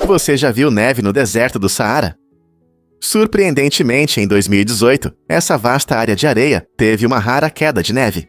Você já viu neve no deserto do Saara? Surpreendentemente, em 2018, essa vasta área de areia teve uma rara queda de neve.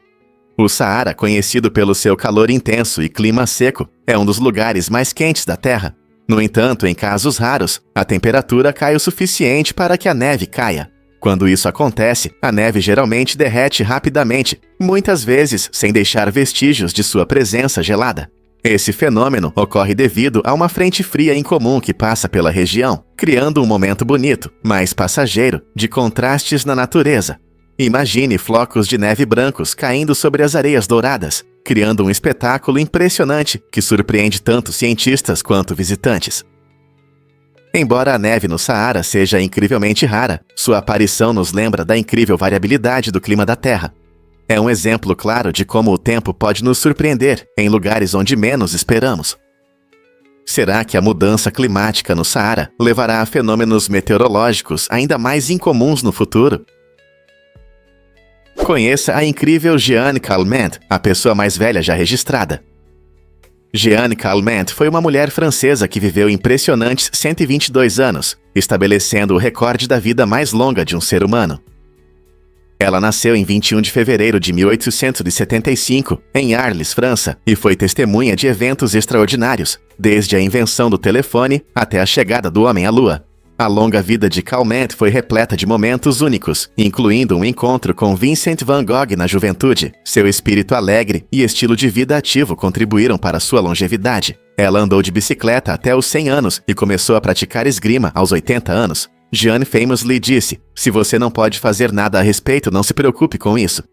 O Saara, conhecido pelo seu calor intenso e clima seco, é um dos lugares mais quentes da Terra. No entanto, em casos raros, a temperatura cai o suficiente para que a neve caia. Quando isso acontece, a neve geralmente derrete rapidamente, muitas vezes sem deixar vestígios de sua presença gelada. Esse fenômeno ocorre devido a uma frente fria incomum que passa pela região, criando um momento bonito, mas passageiro, de contrastes na natureza. Imagine flocos de neve brancos caindo sobre as areias douradas, criando um espetáculo impressionante que surpreende tanto cientistas quanto visitantes. Embora a neve no Saara seja incrivelmente rara, sua aparição nos lembra da incrível variabilidade do clima da Terra. É um exemplo claro de como o tempo pode nos surpreender em lugares onde menos esperamos. Será que a mudança climática no Saara levará a fenômenos meteorológicos ainda mais incomuns no futuro? Conheça a incrível Jeanne Calment, a pessoa mais velha já registrada. Jeanne Calment foi uma mulher francesa que viveu impressionantes 122 anos, estabelecendo o recorde da vida mais longa de um ser humano. Ela nasceu em 21 de fevereiro de 1875, em Arles, França, e foi testemunha de eventos extraordinários, desde a invenção do telefone até a chegada do homem à Lua. A longa vida de Calment foi repleta de momentos únicos, incluindo um encontro com Vincent van Gogh na juventude. Seu espírito alegre e estilo de vida ativo contribuíram para sua longevidade. Ela andou de bicicleta até os 100 anos e começou a praticar esgrima aos 80 anos. Jeanne famously disse: "Se você não pode fazer nada a respeito, não se preocupe com isso."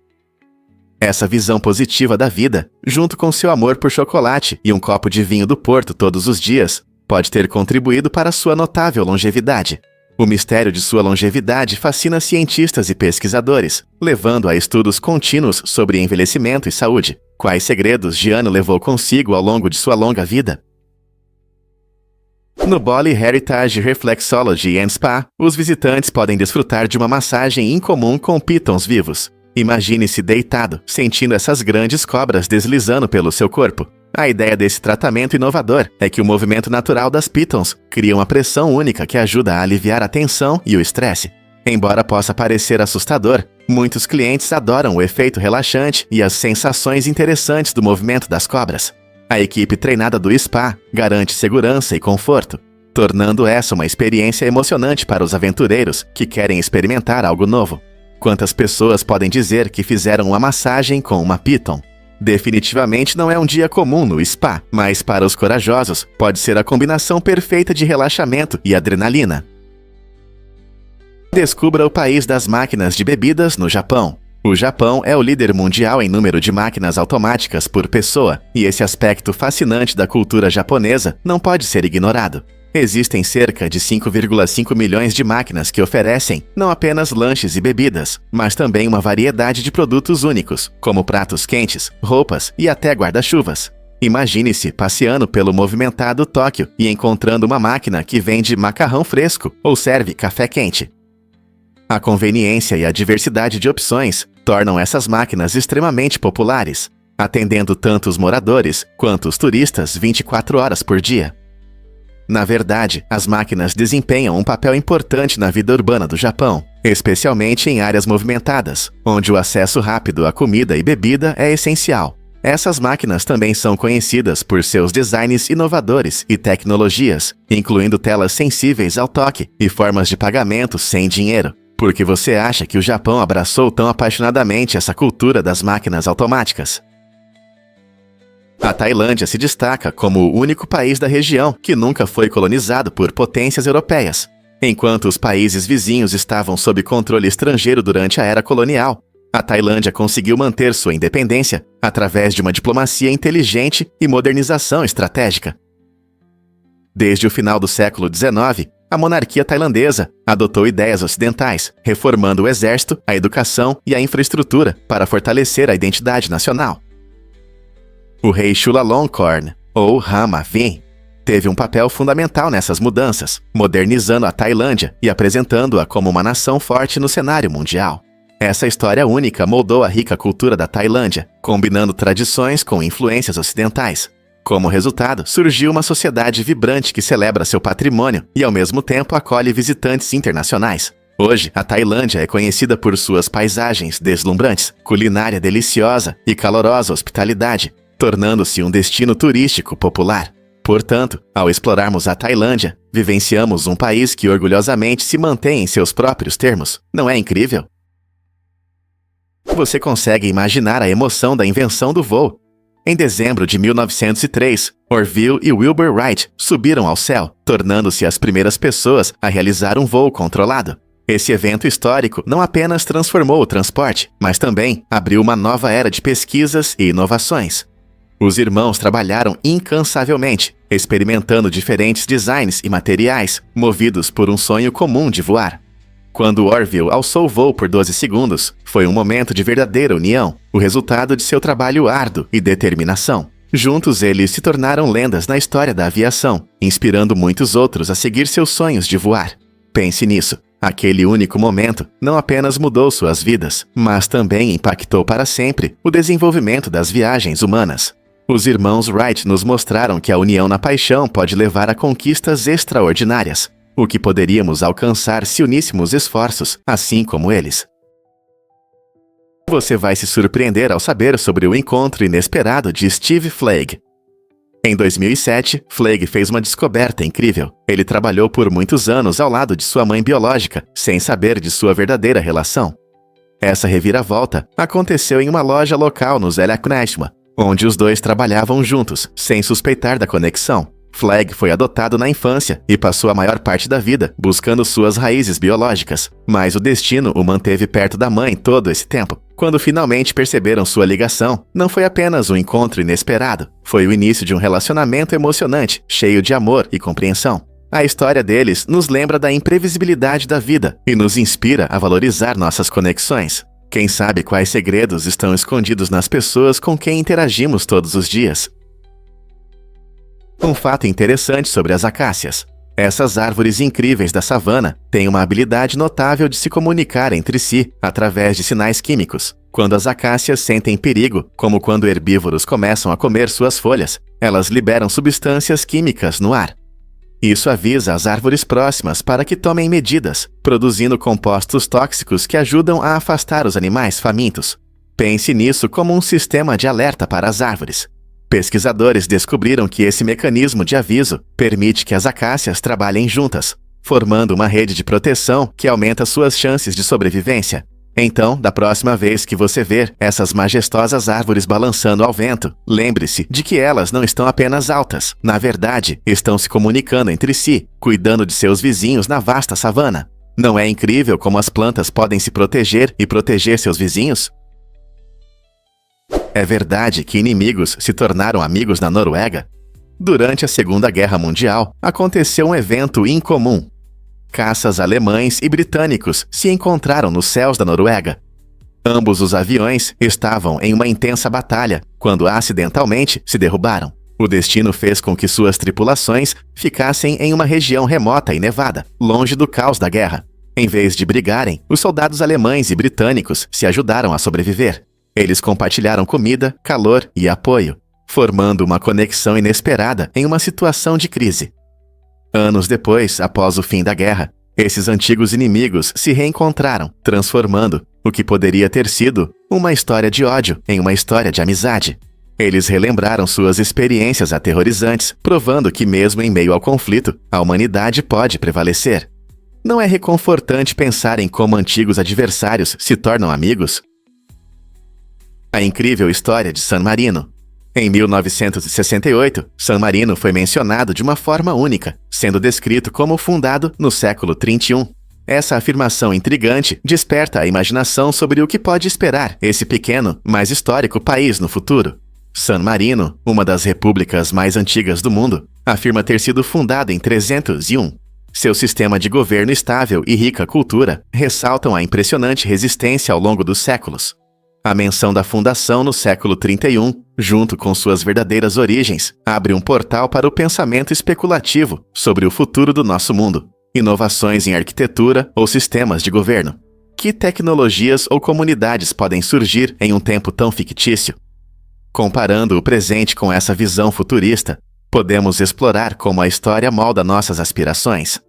Essa visão positiva da vida, junto com seu amor por chocolate e um copo de vinho do Porto todos os dias, pode ter contribuído para sua notável longevidade. O mistério de sua longevidade fascina cientistas e pesquisadores, levando a estudos contínuos sobre envelhecimento e saúde. Quais segredos Jeanne levou consigo ao longo de sua longa vida? No Bali Heritage Reflexology and Spa, os visitantes podem desfrutar de uma massagem incomum com pitons vivos. Imagine-se deitado, sentindo essas grandes cobras deslizando pelo seu corpo. A ideia desse tratamento inovador é que o movimento natural das pitons cria uma pressão única que ajuda a aliviar a tensão e o estresse. Embora possa parecer assustador, muitos clientes adoram o efeito relaxante e as sensações interessantes do movimento das cobras. A equipe treinada do spa garante segurança e conforto, tornando essa uma experiência emocionante para os aventureiros que querem experimentar algo novo. Quantas pessoas podem dizer que fizeram uma massagem com uma piton? Definitivamente não é um dia comum no spa, mas para os corajosos pode ser a combinação perfeita de relaxamento e adrenalina. Descubra o país das máquinas de bebidas no Japão. O Japão é o líder mundial em número de máquinas automáticas por pessoa, e esse aspecto fascinante da cultura japonesa não pode ser ignorado. Existem cerca de 5,5 milhões de máquinas que oferecem não apenas lanches e bebidas, mas também uma variedade de produtos únicos, como pratos quentes, roupas e até guarda-chuvas. Imagine-se passeando pelo movimentado Tóquio e encontrando uma máquina que vende macarrão fresco ou serve café quente. A conveniência e a diversidade de opções tornam essas máquinas extremamente populares, atendendo tanto os moradores quanto os turistas 24 horas por dia. Na verdade, as máquinas desempenham um papel importante na vida urbana do Japão, especialmente em áreas movimentadas, onde o acesso rápido à comida e bebida é essencial. Essas máquinas também são conhecidas por seus designs inovadores e tecnologias, incluindo telas sensíveis ao toque e formas de pagamento sem dinheiro. Por que você acha que o Japão abraçou tão apaixonadamente essa cultura das máquinas automáticas? A Tailândia se destaca como o único país da região que nunca foi colonizado por potências europeias. Enquanto os países vizinhos estavam sob controle estrangeiro durante a era colonial, a Tailândia conseguiu manter sua independência através de uma diplomacia inteligente e modernização estratégica. Desde o final do século XIX, a monarquia tailandesa adotou ideias ocidentais, reformando o exército, a educação e a infraestrutura para fortalecer a identidade nacional. O rei Chulalongkorn, ou Rama-Vin, teve um papel fundamental nessas mudanças, modernizando a Tailândia e apresentando-a como uma nação forte no cenário mundial. Essa história única moldou a rica cultura da Tailândia, combinando tradições com influências ocidentais. Como resultado, surgiu uma sociedade vibrante que celebra seu patrimônio e, ao mesmo tempo, acolhe visitantes internacionais. Hoje, a Tailândia é conhecida por suas paisagens deslumbrantes, culinária deliciosa e calorosa hospitalidade, tornando-se um destino turístico popular. Portanto, ao explorarmos a Tailândia, vivenciamos um país que orgulhosamente se mantém em seus próprios termos. Não é incrível? Você consegue imaginar a emoção da invenção do voo? Em dezembro de 1903, Orville e Wilbur Wright subiram ao céu, tornando-se as primeiras pessoas a realizar um voo controlado. Esse evento histórico não apenas transformou o transporte, mas também abriu uma nova era de pesquisas e inovações. Os irmãos trabalharam incansavelmente, experimentando diferentes designs e materiais, movidos por um sonho comum de voar. Quando Orville alçou o voo por 12 segundos, foi um momento de verdadeira união, o resultado de seu trabalho árduo e determinação. Juntos, eles se tornaram lendas na história da aviação, inspirando muitos outros a seguir seus sonhos de voar. Pense nisso. Aquele único momento não apenas mudou suas vidas, mas também impactou para sempre o desenvolvimento das viagens humanas. Os irmãos Wright nos mostraram que a união na paixão pode levar a conquistas extraordinárias, o que poderíamos alcançar se uníssemos esforços, assim como eles. Você vai se surpreender ao saber sobre o encontro inesperado de Steve Flagg. Em 2007, Flagg fez uma descoberta incrível. Ele trabalhou por muitos anos ao lado de sua mãe biológica, sem saber de sua verdadeira relação. Essa reviravolta aconteceu em uma loja local no Zellaknashma, onde os dois trabalhavam juntos, sem suspeitar da conexão. Flagg foi adotado na infância e passou a maior parte da vida buscando suas raízes biológicas, mas o destino o manteve perto da mãe todo esse tempo. Quando finalmente perceberam sua ligação, não foi apenas um encontro inesperado, foi o início de um relacionamento emocionante, cheio de amor e compreensão. A história deles nos lembra da imprevisibilidade da vida e nos inspira a valorizar nossas conexões. Quem sabe quais segredos estão escondidos nas pessoas com quem interagimos todos os dias? Um fato interessante sobre as acácias. Essas árvores incríveis da savana têm uma habilidade notável de se comunicar entre si através de sinais químicos. Quando as acácias sentem perigo, como quando herbívoros começam a comer suas folhas, elas liberam substâncias químicas no ar. Isso avisa as árvores próximas para que tomem medidas, produzindo compostos tóxicos que ajudam a afastar os animais famintos. Pense nisso como um sistema de alerta para as árvores. Pesquisadores descobriram que esse mecanismo de aviso permite que as acácias trabalhem juntas, formando uma rede de proteção que aumenta suas chances de sobrevivência. Então, da próxima vez que você ver essas majestosas árvores balançando ao vento, lembre-se de que elas não estão apenas altas. Na verdade, estão se comunicando entre si, cuidando de seus vizinhos na vasta savana. Não é incrível como as plantas podem se proteger e proteger seus vizinhos? É verdade que inimigos se tornaram amigos na Noruega? Durante a Segunda Guerra Mundial, aconteceu um evento incomum. Caças alemães e britânicos se encontraram nos céus da Noruega. Ambos os aviões estavam em uma intensa batalha, quando acidentalmente se derrubaram. O destino fez com que suas tripulações ficassem em uma região remota e nevada, longe do caos da guerra. Em vez de brigarem, os soldados alemães e britânicos se ajudaram a sobreviver. Eles compartilharam comida, calor e apoio, formando uma conexão inesperada em uma situação de crise. Anos depois, após o fim da guerra, esses antigos inimigos se reencontraram, transformando o que poderia ter sido uma história de ódio em uma história de amizade. Eles relembraram suas experiências aterrorizantes, provando que mesmo em meio ao conflito, a humanidade pode prevalecer. Não é reconfortante pensar em como antigos adversários se tornam amigos? A incrível história de San Marino. Em 1968, San Marino foi mencionado de uma forma única, sendo descrito como fundado no século XXI. Essa afirmação intrigante desperta a imaginação sobre o que pode esperar esse pequeno, mas histórico país no futuro. San Marino, uma das repúblicas mais antigas do mundo, afirma ter sido fundado em 301. Seu sistema de governo estável e rica cultura ressaltam a impressionante resistência ao longo dos séculos. A menção da fundação no século 31, junto com suas verdadeiras origens, abre um portal para o pensamento especulativo sobre o futuro do nosso mundo, inovações em arquitetura ou sistemas de governo. Que tecnologias ou comunidades podem surgir em um tempo tão fictício? Comparando o presente com essa visão futurista, podemos explorar como a história molda nossas aspirações.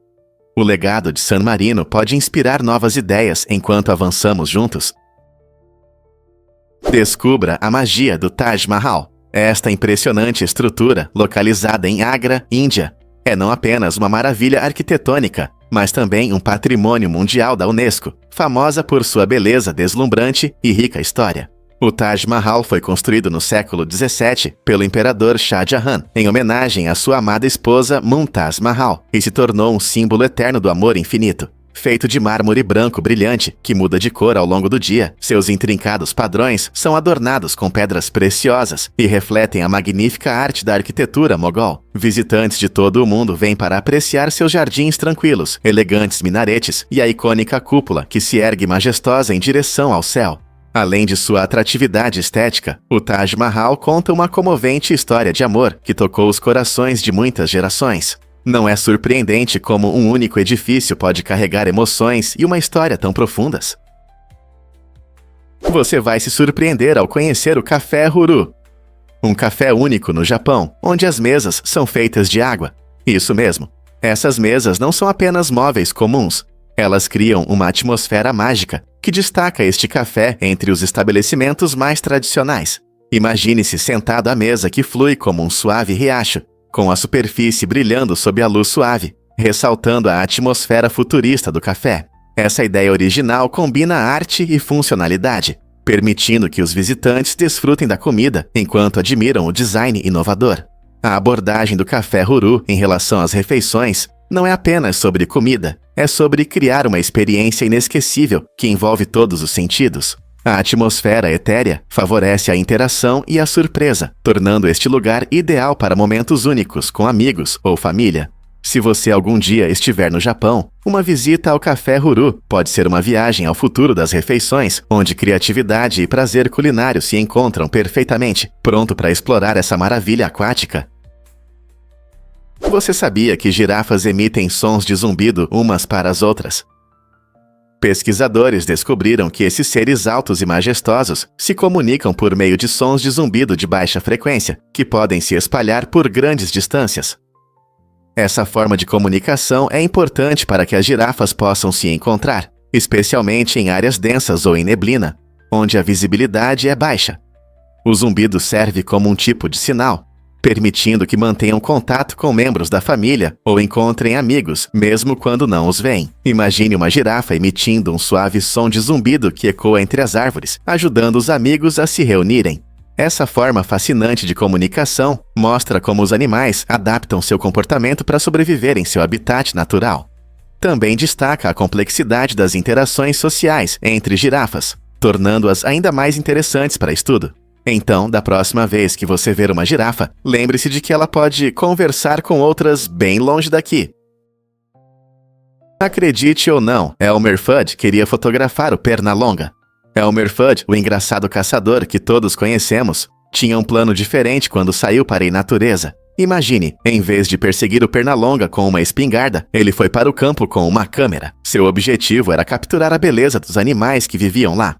O legado de San Marino pode inspirar novas ideias enquanto avançamos juntos. Descubra a magia do Taj Mahal. Esta impressionante estrutura, localizada em Agra, Índia, é não apenas uma maravilha arquitetônica, mas também um patrimônio mundial da Unesco, famosa por sua beleza deslumbrante e rica história. O Taj Mahal foi construído no século XVII pelo imperador Shah Jahan, em homenagem à sua amada esposa Mumtaz Mahal, e se tornou um símbolo eterno do amor infinito. Feito de mármore branco brilhante, que muda de cor ao longo do dia, seus intrincados padrões são adornados com pedras preciosas e refletem a magnífica arte da arquitetura mogol. Visitantes de todo o mundo vêm para apreciar seus jardins tranquilos, elegantes minaretes e a icônica cúpula que se ergue majestosa em direção ao céu. Além de sua atratividade estética, o Taj Mahal conta uma comovente história de amor que tocou os corações de muitas gerações. Não é surpreendente como um único edifício pode carregar emoções e uma história tão profundas. Você vai se surpreender ao conhecer o Café Huru, um café único no Japão, onde as mesas são feitas de água. Isso mesmo, essas mesas não são apenas móveis comuns, elas criam uma atmosfera mágica que destaca este café entre os estabelecimentos mais tradicionais. Imagine-se sentado à mesa que flui como um suave riacho, com a superfície brilhando sob a luz suave, ressaltando a atmosfera futurista do café. Essa ideia original combina arte e funcionalidade, permitindo que os visitantes desfrutem da comida enquanto admiram o design inovador. A abordagem do Café Huru em relação às refeições não é apenas sobre comida, é sobre criar uma experiência inesquecível que envolve todos os sentidos. A atmosfera etérea favorece a interação e a surpresa, tornando este lugar ideal para momentos únicos com amigos ou família. Se você algum dia estiver no Japão, uma visita ao Café Huru pode ser uma viagem ao futuro das refeições, onde criatividade e prazer culinário se encontram perfeitamente. Pronto para explorar essa maravilha aquática? Você sabia que girafas emitem sons de zumbido umas para as outras? Pesquisadores descobriram que esses seres altos e majestosos se comunicam por meio de sons de zumbido de baixa frequência, que podem se espalhar por grandes distâncias. Essa forma de comunicação é importante para que as girafas possam se encontrar, especialmente em áreas densas ou em neblina, onde a visibilidade é baixa. O zumbido serve como um tipo de sinal, permitindo que mantenham contato com membros da família ou encontrem amigos, mesmo quando não os veem. Imagine uma girafa emitindo um suave som de zumbido que ecoa entre as árvores, ajudando os amigos a se reunirem. Essa forma fascinante de comunicação mostra como os animais adaptam seu comportamento para sobreviver em seu habitat natural. Também destaca a complexidade das interações sociais entre girafas, tornando-as ainda mais interessantes para estudo. Então, da próxima vez que você ver uma girafa, lembre-se de que ela pode conversar com outras bem longe daqui. Acredite ou não, Elmer Fudd queria fotografar o Pernalonga. Elmer Fudd, o engraçado caçador que todos conhecemos, tinha um plano diferente quando saiu para a natureza. Imagine, em vez de perseguir o Pernalonga com uma espingarda, ele foi para o campo com uma câmera. Seu objetivo era capturar a beleza dos animais que viviam lá.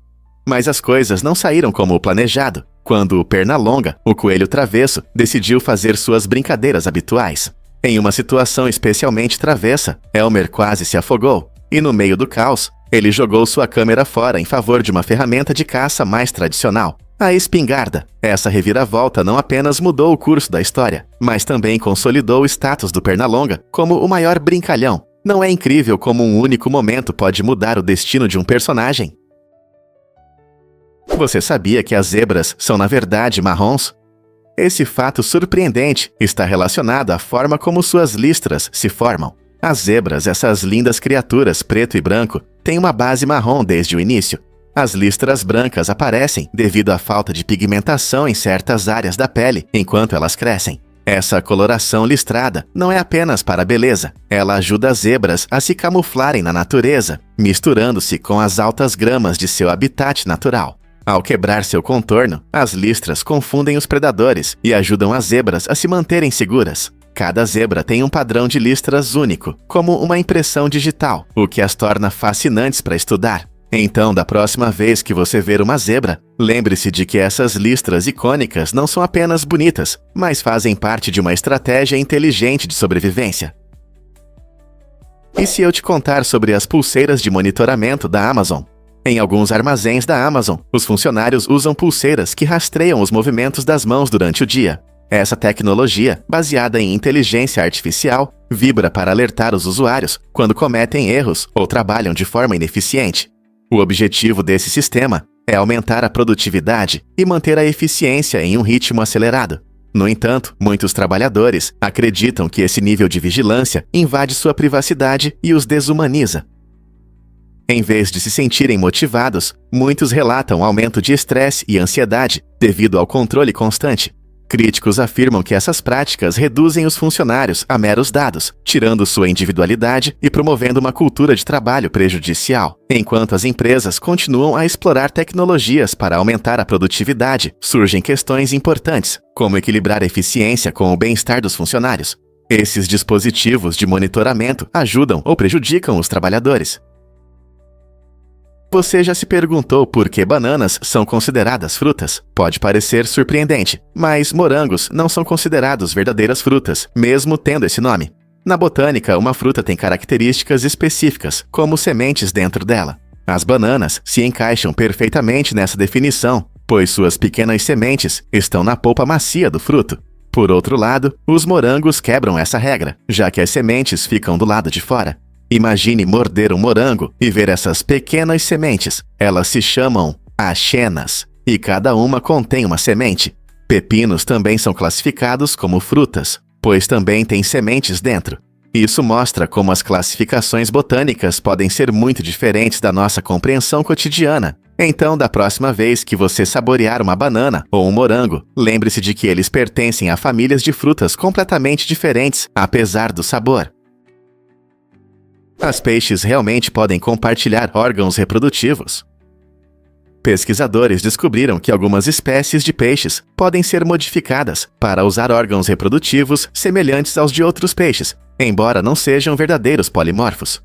Mas as coisas não saíram como planejado, quando o Pernalonga, o coelho travesso, decidiu fazer suas brincadeiras habituais. Em uma situação especialmente travessa, Elmer quase se afogou, e no meio do caos, ele jogou sua câmera fora em favor de uma ferramenta de caça mais tradicional, a espingarda. Essa reviravolta não apenas mudou o curso da história, mas também consolidou o status do Pernalonga como o maior brincalhão. Não é incrível como um único momento pode mudar o destino de um personagem? Você sabia que as zebras são na verdade marrons? Esse fato surpreendente está relacionado à forma como suas listras se formam. As zebras, essas lindas criaturas preto e branco, têm uma base marrom desde o início. As listras brancas aparecem devido à falta de pigmentação em certas áreas da pele enquanto elas crescem. Essa coloração listrada não é apenas para a beleza, ela ajuda as zebras a se camuflarem na natureza, misturando-se com as altas gramas de seu habitat natural. Ao quebrar seu contorno, as listras confundem os predadores e ajudam as zebras a se manterem seguras. Cada zebra tem um padrão de listras único, como uma impressão digital, o que as torna fascinantes para estudar. Então, da próxima vez que você ver uma zebra, lembre-se de que essas listras icônicas não são apenas bonitas, mas fazem parte de uma estratégia inteligente de sobrevivência. E se eu te contar sobre as pulseiras de monitoramento da Amazon? Em alguns armazéns da Amazon, os funcionários usam pulseiras que rastreiam os movimentos das mãos durante o dia. Essa tecnologia, baseada em inteligência artificial, vibra para alertar os usuários quando cometem erros ou trabalham de forma ineficiente. O objetivo desse sistema é aumentar a produtividade e manter a eficiência em um ritmo acelerado. No entanto, muitos trabalhadores acreditam que esse nível de vigilância invade sua privacidade e os desumaniza. Em vez de se sentirem motivados, muitos relatam aumento de estresse e ansiedade devido ao controle constante. Críticos afirmam que essas práticas reduzem os funcionários a meros dados, tirando sua individualidade e promovendo uma cultura de trabalho prejudicial. Enquanto as empresas continuam a explorar tecnologias para aumentar a produtividade, surgem questões importantes, como equilibrar a eficiência com o bem-estar dos funcionários. Esses dispositivos de monitoramento ajudam ou prejudicam os trabalhadores. Você já se perguntou por que bananas são consideradas frutas? Pode parecer surpreendente, mas morangos não são considerados verdadeiras frutas, mesmo tendo esse nome. Na botânica, uma fruta tem características específicas, como sementes dentro dela. As bananas se encaixam perfeitamente nessa definição, pois suas pequenas sementes estão na polpa macia do fruto. Por outro lado, os morangos quebram essa regra, já que as sementes ficam do lado de fora. Imagine morder um morango e ver essas pequenas sementes. Elas se chamam achenas, e cada uma contém uma semente. Pepinos também são classificados como frutas, pois também têm sementes dentro. Isso mostra como as classificações botânicas podem ser muito diferentes da nossa compreensão cotidiana. Então, da próxima vez que você saborear uma banana ou um morango, lembre-se de que eles pertencem a famílias de frutas completamente diferentes, apesar do sabor. As peixes realmente podem compartilhar órgãos reprodutivos. Pesquisadores descobriram que algumas espécies de peixes podem ser modificadas para usar órgãos reprodutivos semelhantes aos de outros peixes, embora não sejam verdadeiros polimorfos.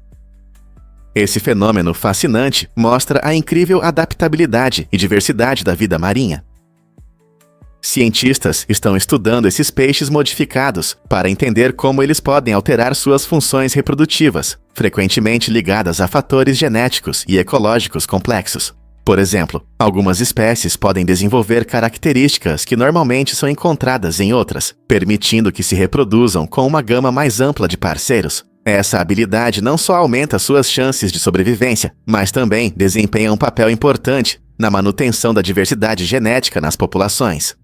Esse fenômeno fascinante mostra a incrível adaptabilidade e diversidade da vida marinha. Cientistas estão estudando esses peixes modificados para entender como eles podem alterar suas funções reprodutivas, frequentemente ligadas a fatores genéticos e ecológicos complexos. Por exemplo, algumas espécies podem desenvolver características que normalmente são encontradas em outras, permitindo que se reproduzam com uma gama mais ampla de parceiros. Essa habilidade não só aumenta suas chances de sobrevivência, mas também desempenha um papel importante na manutenção da diversidade genética nas populações.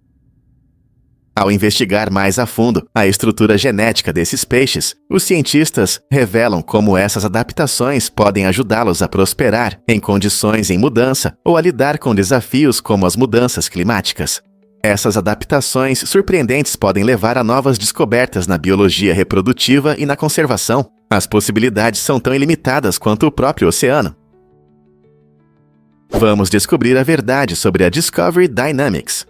Ao investigar mais a fundo a estrutura genética desses peixes, os cientistas revelam como essas adaptações podem ajudá-los a prosperar em condições em mudança ou a lidar com desafios como as mudanças climáticas. Essas adaptações surpreendentes podem levar a novas descobertas na biologia reprodutiva e na conservação. As possibilidades são tão ilimitadas quanto o próprio oceano. Vamos descobrir a verdade sobre a Discovery Dynamics.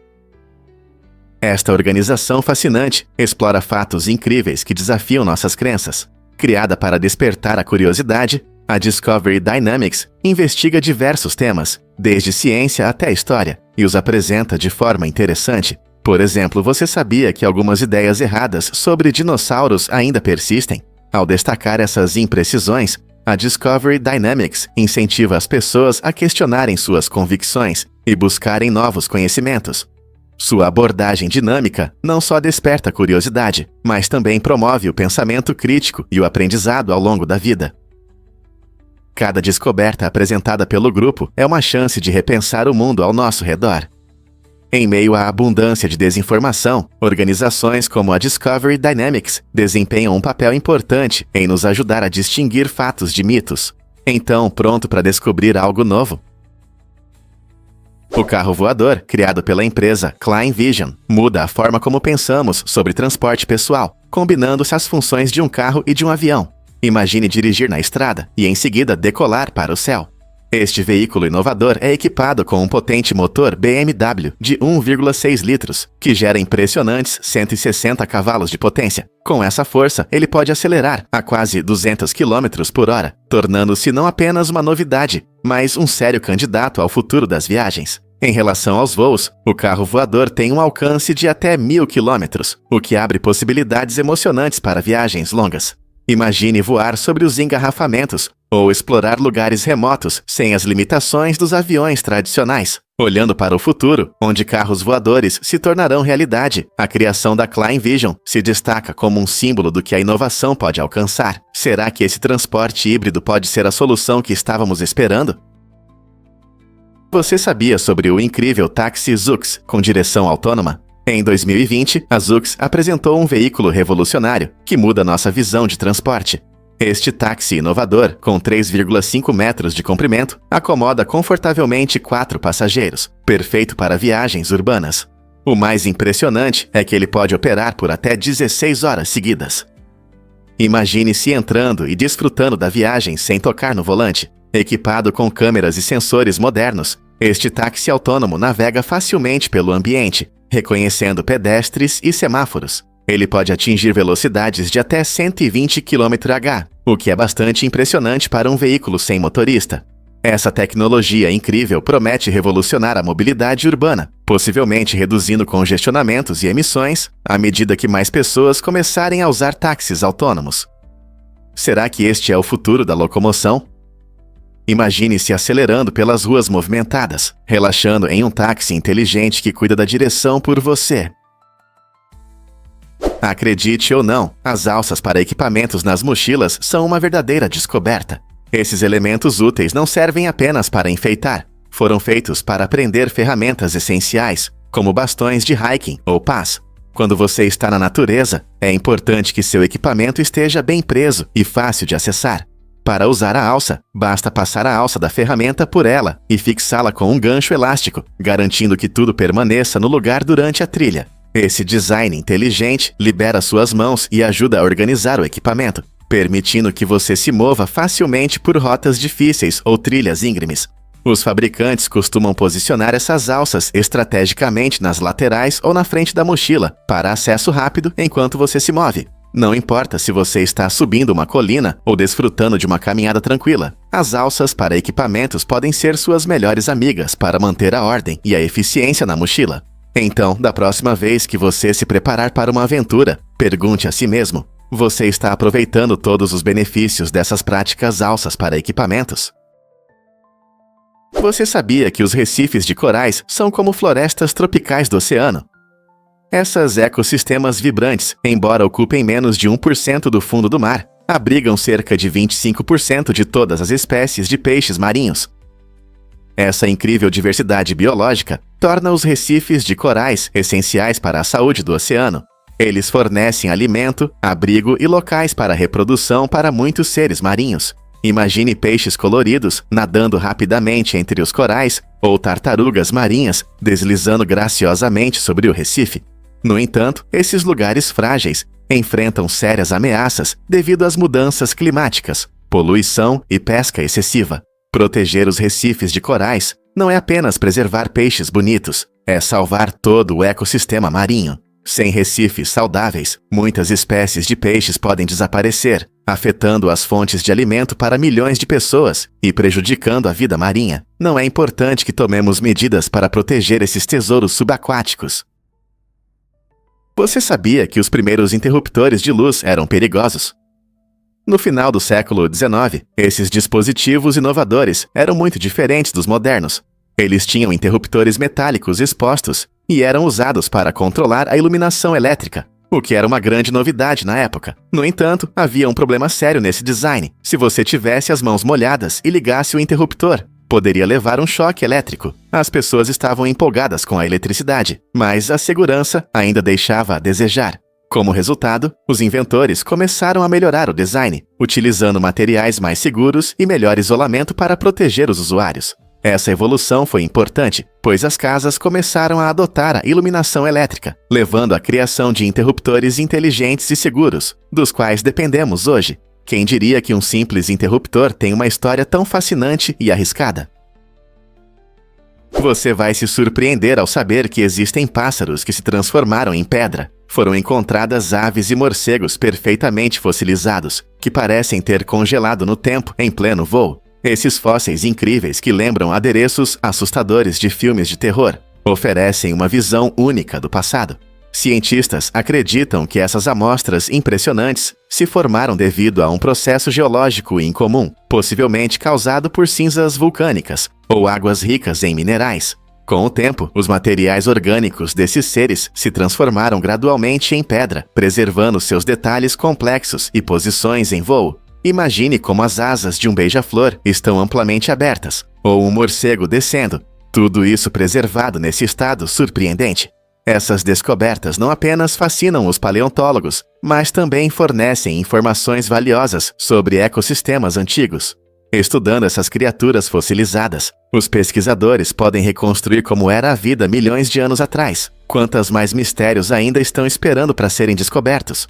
Esta organização fascinante explora fatos incríveis que desafiam nossas crenças. Criada para despertar a curiosidade, a Discovery Dynamics investiga diversos temas, desde ciência até história, e os apresenta de forma interessante. Por exemplo, você sabia que algumas ideias erradas sobre dinossauros ainda persistem? Ao destacar essas imprecisões, a Discovery Dynamics incentiva as pessoas a questionarem suas convicções e buscarem novos conhecimentos. Sua abordagem dinâmica não só desperta curiosidade, mas também promove o pensamento crítico e o aprendizado ao longo da vida. Cada descoberta apresentada pelo grupo é uma chance de repensar o mundo ao nosso redor. Em meio à abundância de desinformação, organizações como a Discovery Dynamics desempenham um papel importante em nos ajudar a distinguir fatos de mitos. Então, pronto para descobrir algo novo? O carro voador, criado pela empresa Klein Vision, muda a forma como pensamos sobre transporte pessoal, combinando-se as funções de um carro e de um avião. Imagine dirigir na estrada e em seguida decolar para o céu. Este veículo inovador é equipado com um potente motor BMW de 1,6 litros, que gera impressionantes 160 cavalos de potência. Com essa força, ele pode acelerar a quase 200 km por hora, tornando-se não apenas uma novidade, mas um sério candidato ao futuro das viagens. Em relação aos voos, o carro voador tem um alcance de até 1.000 km, o que abre possibilidades emocionantes para viagens longas. Imagine voar sobre os engarrafamentos ou explorar lugares remotos sem as limitações dos aviões tradicionais. Olhando para o futuro, onde carros voadores se tornarão realidade, a criação da Klein Vision se destaca como um símbolo do que a inovação pode alcançar. Será que esse transporte híbrido pode ser a solução que estávamos esperando? Você sabia sobre o incrível táxi Zoox com direção autônoma? Em 2020, a Zoox apresentou um veículo revolucionário que muda nossa visão de transporte. Este táxi inovador, com 3,5 metros de comprimento, acomoda confortavelmente 4 passageiros, perfeito para viagens urbanas. O mais impressionante é que ele pode operar por até 16 horas seguidas. Imagine-se entrando e desfrutando da viagem sem tocar no volante. Equipado com câmeras e sensores modernos, este táxi autônomo navega facilmente pelo ambiente, reconhecendo pedestres e semáforos. Ele pode atingir velocidades de até 120 km/h, o que é bastante impressionante para um veículo sem motorista. Essa tecnologia incrível promete revolucionar a mobilidade urbana, possivelmente reduzindo congestionamentos e emissões à medida que mais pessoas começarem a usar táxis autônomos. Será que este é o futuro da locomoção? Imagine-se acelerando pelas ruas movimentadas, relaxando em um táxi inteligente que cuida da direção por você. Acredite ou não, as alças para equipamentos nas mochilas são uma verdadeira descoberta. Esses elementos úteis não servem apenas para enfeitar. Foram feitos para prender ferramentas essenciais, como bastões de hiking ou pás. Quando você está na natureza, é importante que seu equipamento esteja bem preso e fácil de acessar. Para usar a alça, basta passar a alça da ferramenta por ela e fixá-la com um gancho elástico, garantindo que tudo permaneça no lugar durante a trilha. Esse design inteligente libera suas mãos e ajuda a organizar o equipamento, permitindo que você se mova facilmente por rotas difíceis ou trilhas íngremes. Os fabricantes costumam posicionar essas alças estrategicamente nas laterais ou na frente da mochila, para acesso rápido enquanto você se move. Não importa se você está subindo uma colina ou desfrutando de uma caminhada tranquila, as alças para equipamentos podem ser suas melhores amigas para manter a ordem e a eficiência na mochila. Então, da próxima vez que você se preparar para uma aventura, pergunte a si mesmo: você está aproveitando todos os benefícios dessas práticas alças para equipamentos? Você sabia que os recifes de corais são como florestas tropicais do oceano? Essas ecossistemas vibrantes, embora ocupem menos de 1% do fundo do mar, abrigam cerca de 25% de todas as espécies de peixes marinhos. Essa incrível diversidade biológica torna os recifes de corais essenciais para a saúde do oceano. Eles fornecem alimento, abrigo e locais para reprodução para muitos seres marinhos. Imagine peixes coloridos nadando rapidamente entre os corais ou tartarugas marinhas deslizando graciosamente sobre o recife. No entanto, esses lugares frágeis enfrentam sérias ameaças devido às mudanças climáticas, poluição e pesca excessiva. Proteger os recifes de corais não é apenas preservar peixes bonitos, é salvar todo o ecossistema marinho. Sem recifes saudáveis, muitas espécies de peixes podem desaparecer, afetando as fontes de alimento para milhões de pessoas e prejudicando a vida marinha. Não é importante que tomemos medidas para proteger esses tesouros subaquáticos. Você sabia que os primeiros interruptores de luz eram perigosos? No final do século XIX, esses dispositivos inovadores eram muito diferentes dos modernos. Eles tinham interruptores metálicos expostos e eram usados para controlar a iluminação elétrica, o que era uma grande novidade na época. No entanto, havia um problema sério nesse design. Se você tivesse as mãos molhadas e ligasse o interruptor, poderia levar um choque elétrico. As pessoas estavam empolgadas com a eletricidade, mas a segurança ainda deixava a desejar. Como resultado, os inventores começaram a melhorar o design, utilizando materiais mais seguros e melhor isolamento para proteger os usuários. Essa evolução foi importante, pois as casas começaram a adotar a iluminação elétrica, levando à criação de interruptores inteligentes e seguros, dos quais dependemos hoje. Quem diria que um simples interruptor tem uma história tão fascinante e arriscada? Você vai se surpreender ao saber que existem pássaros que se transformaram em pedra. Foram encontradas aves e morcegos perfeitamente fossilizados, que parecem ter congelado no tempo em pleno voo. Esses fósseis incríveis que lembram adereços assustadores de filmes de terror, oferecem uma visão única do passado. Cientistas acreditam que essas amostras impressionantes se formaram devido a um processo geológico incomum, possivelmente causado por cinzas vulcânicas ou águas ricas em minerais. Com o tempo, os materiais orgânicos desses seres se transformaram gradualmente em pedra, preservando seus detalhes complexos e posições em voo. Imagine como as asas de um beija-flor estão amplamente abertas, ou um morcego descendo, tudo isso preservado nesse estado surpreendente. Essas descobertas não apenas fascinam os paleontólogos, mas também fornecem informações valiosas sobre ecossistemas antigos. Estudando essas criaturas fossilizadas, os pesquisadores podem reconstruir como era a vida milhões de anos atrás. Quantos mais mistérios ainda estão esperando para serem descobertos?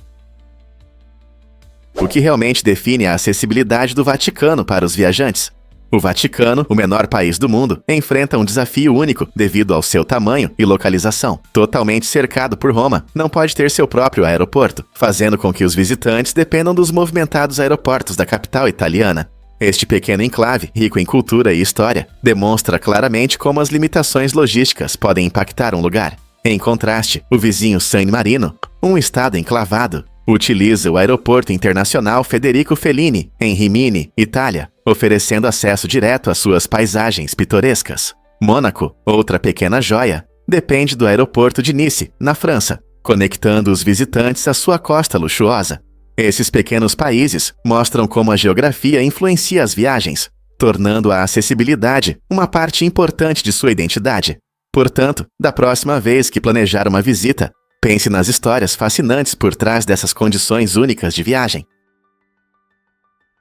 O que realmente define a acessibilidade do Vaticano para os viajantes? O Vaticano, o menor país do mundo, enfrenta um desafio único devido ao seu tamanho e localização. Totalmente cercado por Roma, não pode ter seu próprio aeroporto, fazendo com que os visitantes dependam dos movimentados aeroportos da capital italiana. Este pequeno enclave, rico em cultura e história, demonstra claramente como as limitações logísticas podem impactar um lugar. Em contraste, o vizinho San Marino, um estado enclavado, utiliza o Aeroporto Internacional Federico Fellini, em Rimini, Itália, oferecendo acesso direto às suas paisagens pitorescas. Mônaco, outra pequena joia, depende do aeroporto de Nice, na França, conectando os visitantes à sua costa luxuosa. Esses pequenos países mostram como a geografia influencia as viagens, tornando a acessibilidade uma parte importante de sua identidade. Portanto, da próxima vez que planejar uma visita, pense nas histórias fascinantes por trás dessas condições únicas de viagem.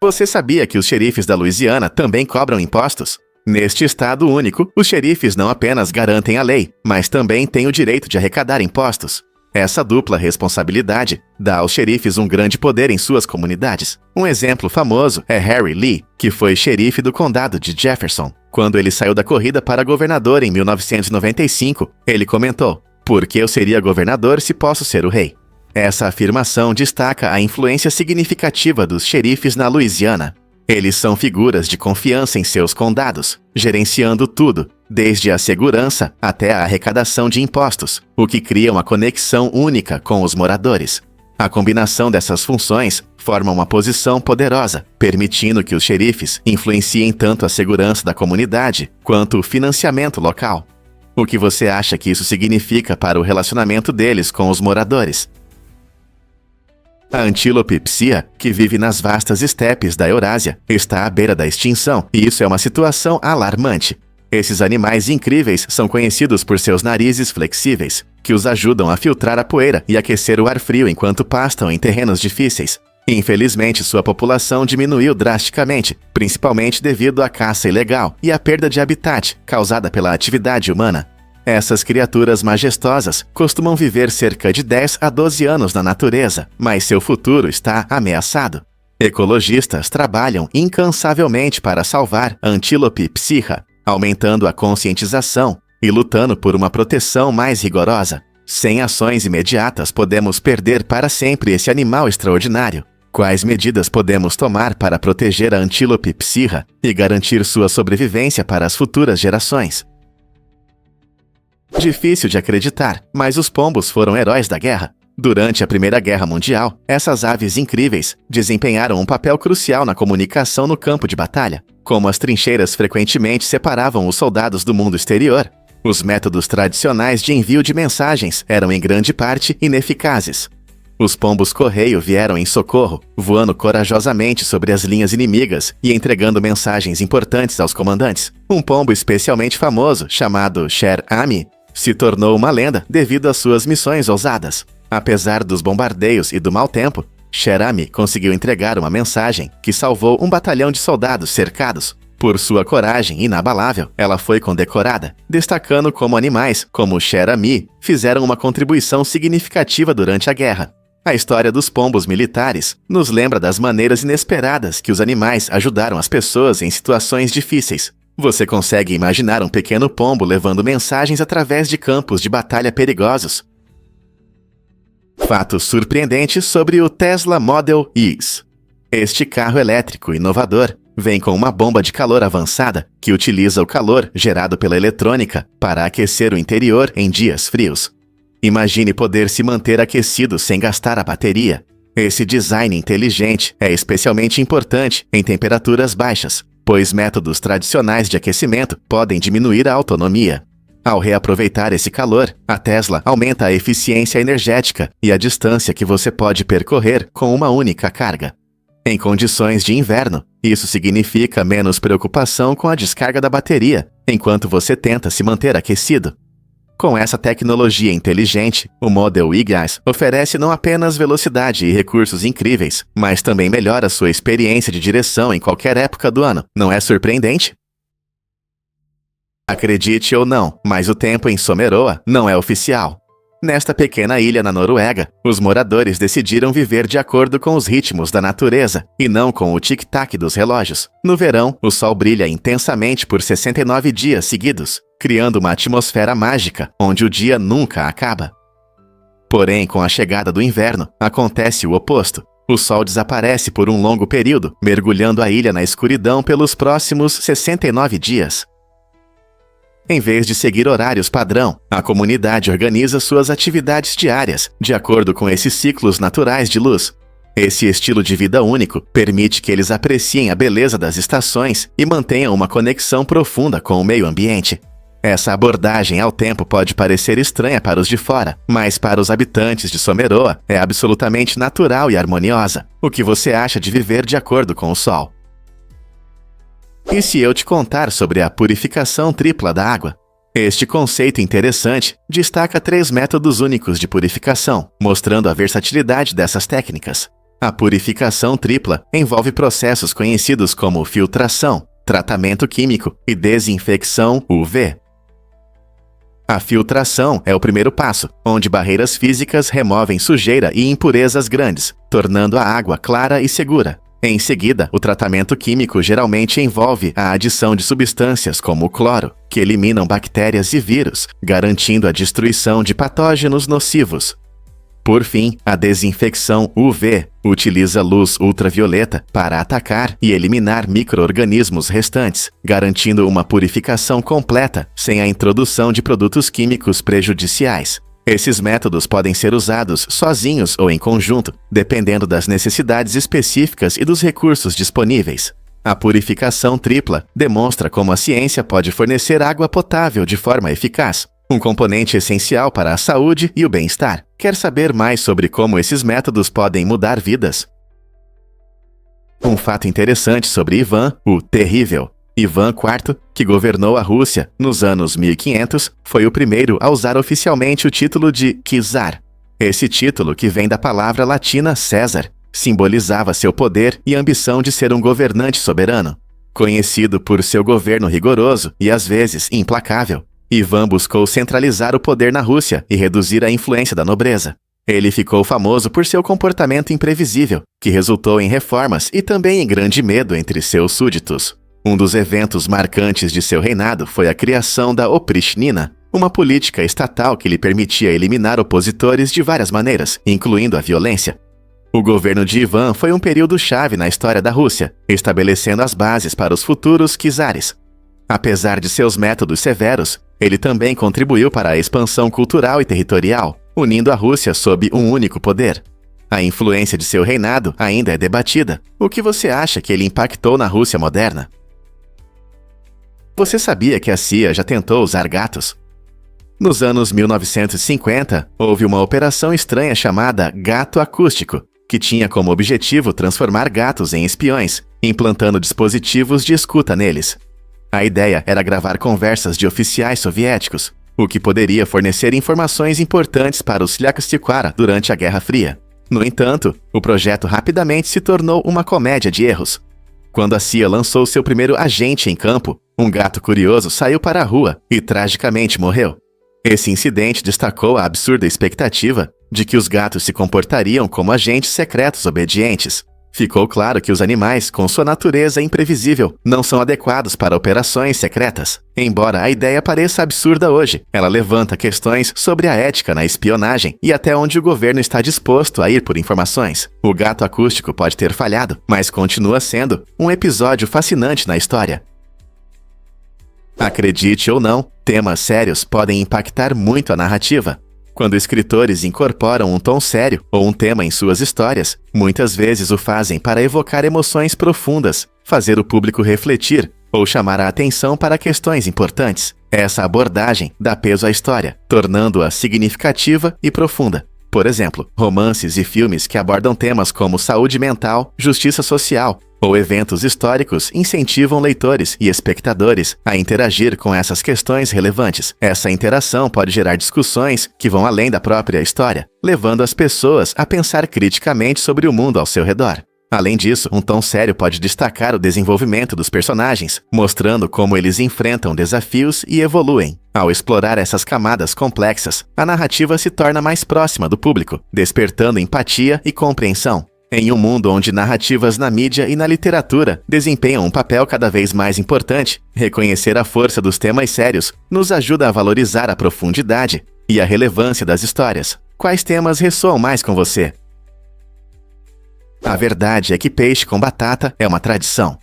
Você sabia que os xerifes da Louisiana também cobram impostos? Neste estado único, os xerifes não apenas garantem a lei, mas também têm o direito de arrecadar impostos. Essa dupla responsabilidade dá aos xerifes um grande poder em suas comunidades. Um exemplo famoso é Harry Lee, que foi xerife do condado de Jefferson. Quando ele saiu da corrida para governador em 1995, ele comentou: "Por que eu seria governador se posso ser o rei?" Essa afirmação destaca a influência significativa dos xerifes na Louisiana. Eles são figuras de confiança em seus condados, gerenciando tudo, desde a segurança até a arrecadação de impostos, o que cria uma conexão única com os moradores. A combinação dessas funções forma uma posição poderosa, permitindo que os xerifes influenciem tanto a segurança da comunidade quanto o financiamento local. O que você acha que isso significa para o relacionamento deles com os moradores? A antílope psia, que vive nas vastas estepes da Eurásia, está à beira da extinção, e isso é uma situação alarmante. Esses animais incríveis são conhecidos por seus narizes flexíveis, que os ajudam a filtrar a poeira e aquecer o ar frio enquanto pastam em terrenos difíceis. Infelizmente, sua população diminuiu drasticamente, principalmente devido à caça ilegal e à perda de habitat causada pela atividade humana. Essas criaturas majestosas costumam viver cerca de 10 a 12 anos na natureza, mas seu futuro está ameaçado. Ecologistas trabalham incansavelmente para salvar a antílope psia, aumentando a conscientização e lutando por uma proteção mais rigorosa. Sem ações imediatas, podemos perder para sempre esse animal extraordinário. Quais medidas podemos tomar para proteger a antílope psia e garantir sua sobrevivência para as futuras gerações? Difícil de acreditar, mas os pombos foram heróis da guerra. Durante a Primeira Guerra Mundial, essas aves incríveis desempenharam um papel crucial na comunicação no campo de batalha. Como as trincheiras frequentemente separavam os soldados do mundo exterior, os métodos tradicionais de envio de mensagens eram em grande parte ineficazes. Os pombos-correio vieram em socorro, voando corajosamente sobre as linhas inimigas e entregando mensagens importantes aos comandantes. Um pombo especialmente famoso, chamado Sher Ami, se tornou uma lenda devido às suas missões ousadas. Apesar dos bombardeios e do mau tempo, Sher Ami conseguiu entregar uma mensagem que salvou um batalhão de soldados cercados. Por sua coragem inabalável, ela foi condecorada, destacando como animais, como Sher Ami, fizeram uma contribuição significativa durante a guerra. A história dos pombos militares nos lembra das maneiras inesperadas que os animais ajudaram as pessoas em situações difíceis. Você consegue imaginar um pequeno pombo levando mensagens através de campos de batalha perigosos. Fato surpreendente sobre o Tesla Model X. Este carro elétrico inovador vem com uma bomba de calor avançada que utiliza o calor gerado pela eletrônica para aquecer o interior em dias frios. Imagine poder se manter aquecido sem gastar a bateria. Esse design inteligente é especialmente importante em temperaturas baixas, pois métodos tradicionais de aquecimento podem diminuir a autonomia. Ao reaproveitar esse calor, a Tesla aumenta a eficiência energética e a distância que você pode percorrer com uma única carga. Em condições de inverno, isso significa menos preocupação com a descarga da bateria, enquanto você tenta se manter aquecido. Com essa tecnologia inteligente, o Model Y oferece não apenas velocidade e recursos incríveis, mas também melhora sua experiência de direção em qualquer época do ano. Não é surpreendente? Acredite ou não, mas o tempo em Someroa não é oficial. Nesta pequena ilha na Noruega, os moradores decidiram viver de acordo com os ritmos da natureza e não com o tic-tac dos relógios. No verão, o sol brilha intensamente por 69 dias seguidos, criando uma atmosfera mágica onde o dia nunca acaba. Porém, com a chegada do inverno, acontece o oposto. O sol desaparece por um longo período, mergulhando a ilha na escuridão pelos próximos 69 dias. Em vez de seguir horários padrão, a comunidade organiza suas atividades diárias, de acordo com esses ciclos naturais de luz. Esse estilo de vida único permite que eles apreciem a beleza das estações e mantenham uma conexão profunda com o meio ambiente. Essa abordagem ao tempo pode parecer estranha para os de fora, mas para os habitantes de Someroa é absolutamente natural e harmoniosa. O que você acha de viver de acordo com o sol? E se eu te contar sobre a purificação tripla da água? Este conceito interessante destaca 3 métodos únicos de purificação, mostrando a versatilidade dessas técnicas. A purificação tripla envolve processos conhecidos como filtração, tratamento químico e desinfecção UV. A filtração é o primeiro passo, onde barreiras físicas removem sujeira e impurezas grandes, tornando a água clara e segura. Em seguida, o tratamento químico geralmente envolve a adição de substâncias como o cloro, que eliminam bactérias e vírus, garantindo a destruição de patógenos nocivos. Por fim, a desinfecção UV utiliza luz ultravioleta para atacar e eliminar micro-organismos restantes, garantindo uma purificação completa sem a introdução de produtos químicos prejudiciais. Esses métodos podem ser usados sozinhos ou em conjunto, dependendo das necessidades específicas e dos recursos disponíveis. A purificação tripla demonstra como a ciência pode fornecer água potável de forma eficaz, um componente essencial para a saúde e o bem-estar. Quer saber mais sobre como esses métodos podem mudar vidas? Um fato interessante sobre Ivan, o Terrível. Ivan IV, que governou a Rússia nos anos 1500, foi o primeiro a usar oficialmente o título de czar. Esse título, que vem da palavra latina César, simbolizava seu poder e ambição de ser um governante soberano. Conhecido por seu governo rigoroso e às vezes implacável, Ivan buscou centralizar o poder na Rússia e reduzir a influência da nobreza. Ele ficou famoso por seu comportamento imprevisível, que resultou em reformas e também em grande medo entre seus súditos. Um dos eventos marcantes de seu reinado foi a criação da Oprichnina, uma política estatal que lhe permitia eliminar opositores de várias maneiras, incluindo a violência. O governo de Ivan foi um período-chave na história da Rússia, estabelecendo as bases para os futuros czares. Apesar de seus métodos severos, ele também contribuiu para a expansão cultural e territorial, unindo a Rússia sob um único poder. A influência de seu reinado ainda é debatida. O que você acha que ele impactou na Rússia moderna? Você sabia que a CIA já tentou usar gatos? Nos anos 1950, houve uma operação estranha chamada Gato Acústico, que tinha como objetivo transformar gatos em espiões, implantando dispositivos de escuta neles. A ideia era gravar conversas de oficiais soviéticos, o que poderia fornecer informações importantes para os Slyakhtsikara durante a Guerra Fria. No entanto, o projeto rapidamente se tornou uma comédia de erros. Quando a CIA lançou seu primeiro agente em campo, um gato curioso saiu para a rua e tragicamente morreu. Esse incidente destacou a absurda expectativa de que os gatos se comportariam como agentes secretos obedientes. Ficou claro que os animais, com sua natureza imprevisível, não são adequados para operações secretas. Embora a ideia pareça absurda hoje, ela levanta questões sobre a ética na espionagem e até onde o governo está disposto a ir por informações. O gato acústico pode ter falhado, mas continua sendo um episódio fascinante na história. Acredite ou não, temas sérios podem impactar muito a narrativa. Quando escritores incorporam um tom sério ou um tema em suas histórias, muitas vezes o fazem para evocar emoções profundas, fazer o público refletir ou chamar a atenção para questões importantes. Essa abordagem dá peso à história, tornando-a significativa e profunda. Por exemplo, romances e filmes que abordam temas como saúde mental, justiça social ou eventos históricos incentivam leitores e espectadores a interagir com essas questões relevantes. Essa interação pode gerar discussões que vão além da própria história, levando as pessoas a pensar criticamente sobre o mundo ao seu redor. Além disso, um tom sério pode destacar o desenvolvimento dos personagens, mostrando como eles enfrentam desafios e evoluem. Ao explorar essas camadas complexas, a narrativa se torna mais próxima do público, despertando empatia e compreensão. Em um mundo onde narrativas na mídia e na literatura desempenham um papel cada vez mais importante, reconhecer a força dos temas sérios nos ajuda a valorizar a profundidade e a relevância das histórias. Quais temas ressoam mais com você? A verdade é que peixe com batata é uma tradição.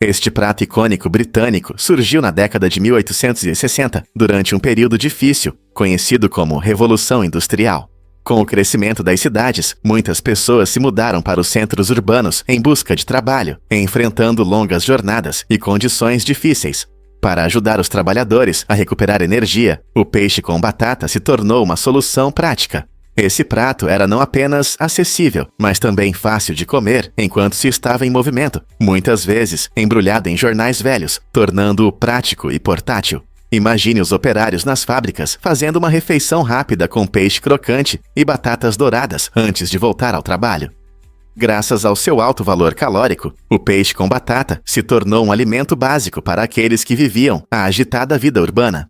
Este prato icônico britânico surgiu na década de 1860, durante um período difícil, conhecido como Revolução Industrial. Com o crescimento das cidades, muitas pessoas se mudaram para os centros urbanos em busca de trabalho, enfrentando longas jornadas e condições difíceis. Para ajudar os trabalhadores a recuperar energia, o peixe com batata se tornou uma solução prática. Esse prato era não apenas acessível, mas também fácil de comer enquanto se estava em movimento, muitas vezes embrulhado em jornais velhos, tornando-o prático e portátil. Imagine os operários nas fábricas fazendo uma refeição rápida com peixe crocante e batatas douradas antes de voltar ao trabalho. Graças ao seu alto valor calórico, o peixe com batata se tornou um alimento básico para aqueles que viviam a agitada vida urbana.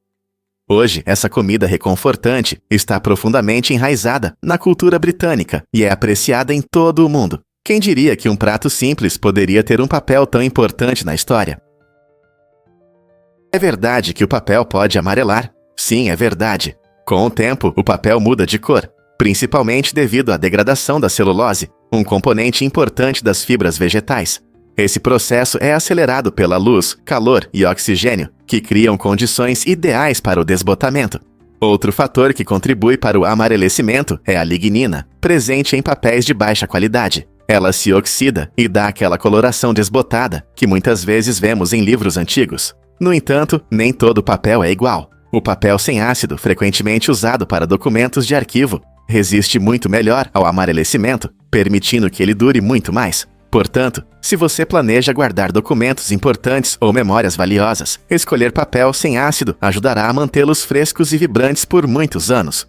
Hoje, essa comida reconfortante está profundamente enraizada na cultura britânica e é apreciada em todo o mundo. Quem diria que um prato simples poderia ter um papel tão importante na história? É verdade que o papel pode amarelar? Sim, é verdade. Com o tempo, o papel muda de cor, principalmente devido à degradação da celulose, um componente importante das fibras vegetais. Esse processo é acelerado pela luz, calor e oxigênio, que criam condições ideais para o desbotamento. Outro fator que contribui para o amarelecimento é a lignina, presente em papéis de baixa qualidade. Ela se oxida e dá aquela coloração desbotada que muitas vezes vemos em livros antigos. No entanto, nem todo papel é igual. O papel sem ácido, frequentemente usado para documentos de arquivo, resiste muito melhor ao amarelecimento, permitindo que ele dure muito mais. Portanto, se você planeja guardar documentos importantes ou memórias valiosas, escolher papel sem ácido ajudará a mantê-los frescos e vibrantes por muitos anos.